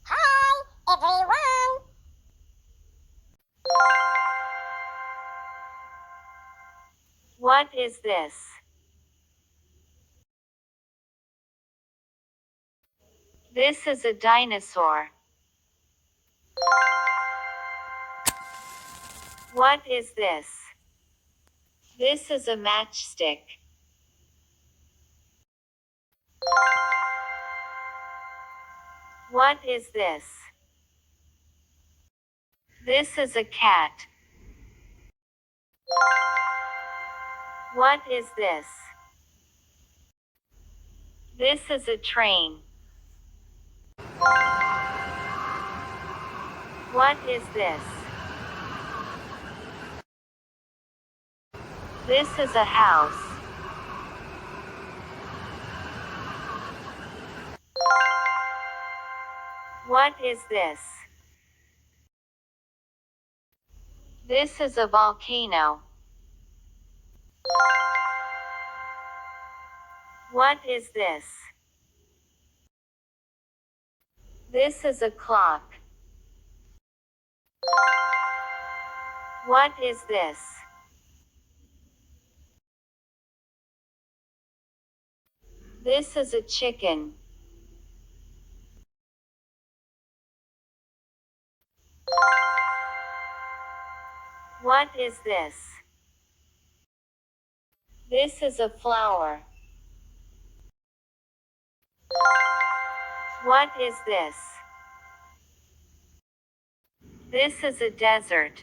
Hi, everyone. What is this? This is a dinosaur. What is this? This is a matchstick. What is this? This is a cat. What is this? This is a train. What is this? This is a house. What is this? This is a volcano. What is this? This is a clock. What is this? This is a chicken. What is this? This is a flower. What is this? This is a desert.